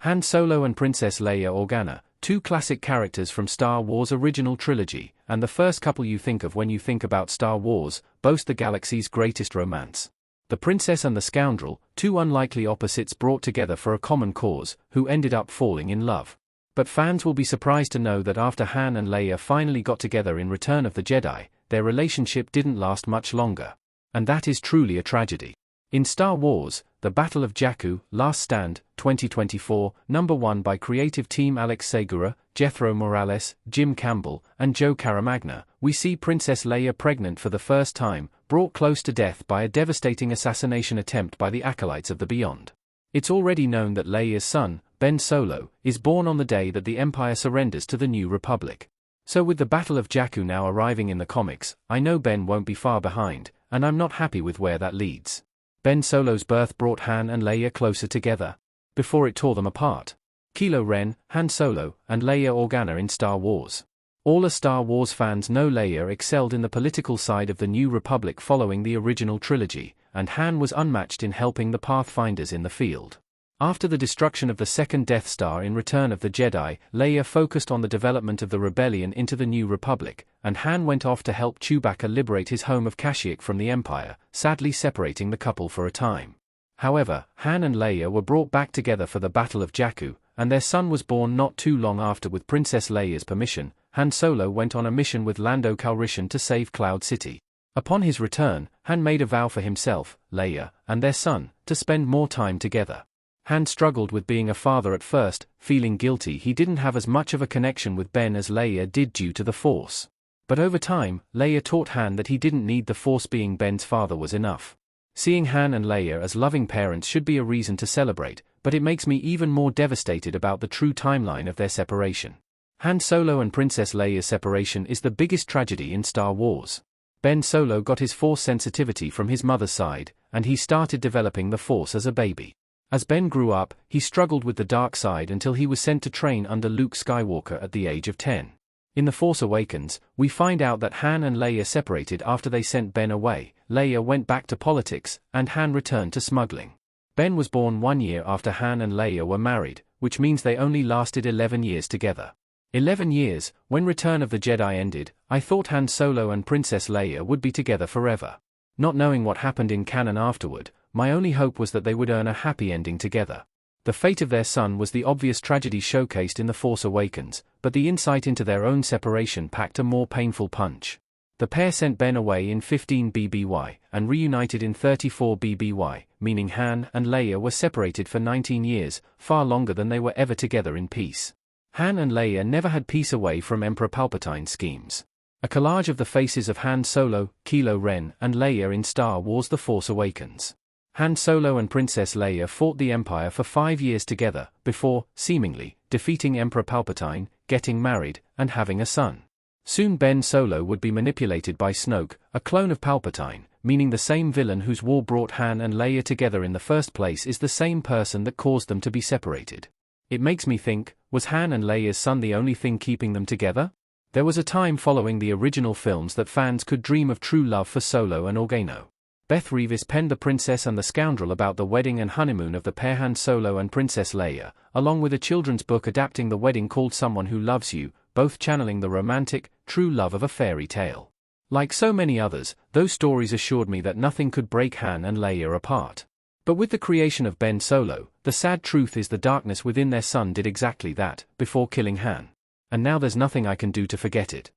Han Solo and Princess Leia Organa, two classic characters from Star Wars' original trilogy, and the first couple you think of when you think about Star Wars, boast the galaxy's greatest romance. The princess and the scoundrel, two unlikely opposites brought together for a common cause, who ended up falling in love. But fans will be surprised to know that after Han and Leia finally got together in Return of the Jedi, their relationship didn't last much longer. And that is truly a tragedy. In Star Wars, The Battle of Jakku, Last Stand, 2024, #1 by creative team Alex Segura, Jethro Morales, Jim Campbell, and Joe Caramagna, we see Princess Leia pregnant for the first time, brought close to death by a devastating assassination attempt by the Acolytes of the Beyond. It's already known that Leia's son, Ben Solo, is born on the day that the Empire surrenders to the New Republic. So with the Battle of Jakku now arriving in the comics, I know Ben won't be far behind, and I'm not happy with where that leads. Ben Solo's birth brought Han and Leia closer together, before it tore them apart. Kylo Ren, Han Solo, and Leia Organa in Star Wars. All the Star Wars fans know Leia excelled in the political side of the New Republic following the original trilogy, and Han was unmatched in helping the Pathfinders in the field. After the destruction of the second Death Star in Return of the Jedi, Leia focused on the development of the rebellion into the New Republic, and Han went off to help Chewbacca liberate his home of Kashyyyk from the Empire, sadly separating the couple for a time. However, Han and Leia were brought back together for the Battle of Jakku, and their son was born not too long after. With Princess Leia's permission, Han Solo went on a mission with Lando Calrissian to save Cloud City. Upon his return, Han made a vow for himself, Leia, and their son, to spend more time together. Han struggled with being a father at first, feeling guilty he didn't have as much of a connection with Ben as Leia did due to the Force. But over time, Leia taught Han that he didn't need the Force, being Ben's father was enough. Seeing Han and Leia as loving parents should be a reason to celebrate, but it makes me even more devastated about the true timeline of their separation. Han Solo and Princess Leia's separation is the biggest tragedy in Star Wars. Ben Solo got his Force sensitivity from his mother's side, and he started developing the Force as a baby. As Ben grew up, he struggled with the dark side until he was sent to train under Luke Skywalker at the age of 10. In The Force Awakens, we find out that Han and Leia separated after they sent Ben away. Leia went back to politics, and Han returned to smuggling. Ben was born 1 year after Han and Leia were married, which means they only lasted 11 years together. 11 years, when Return of the Jedi ended, I thought Han Solo and Princess Leia would be together forever. Not knowing what happened in canon afterward, my only hope was that they would earn a happy ending together. The fate of their son was the obvious tragedy showcased in The Force Awakens, but the insight into their own separation packed a more painful punch. The pair sent Ben away in 15 BBY, and reunited in 34 BBY, meaning Han and Leia were separated for 19 years, far longer than they were ever together in peace. Han and Leia never had peace away from Emperor Palpatine's schemes. A collage of the faces of Han Solo, Kylo Ren, and Leia in Star Wars The Force Awakens. Han Solo and Princess Leia fought the Empire for 5 years together, before, seemingly, defeating Emperor Palpatine, getting married, and having a son. Soon Ben Solo would be manipulated by Snoke, a clone of Palpatine, meaning the same villain whose war brought Han and Leia together in the first place is the same person that caused them to be separated. It makes me think, was Han and Leia's son the only thing keeping them together? There was a time following the original films that fans could dream of true love for Solo and Organa. Beth Revis penned The Princess and the Scoundrel about the wedding and honeymoon of the pair Han Solo and Princess Leia, along with a children's book adapting the wedding called Someone Who Loves You, both channeling the romantic, true love of a fairy tale. Like so many others, those stories assured me that nothing could break Han and Leia apart. But with the creation of Ben Solo, the sad truth is the darkness within their son did exactly that, before killing Han. And now there's nothing I can do to forget it.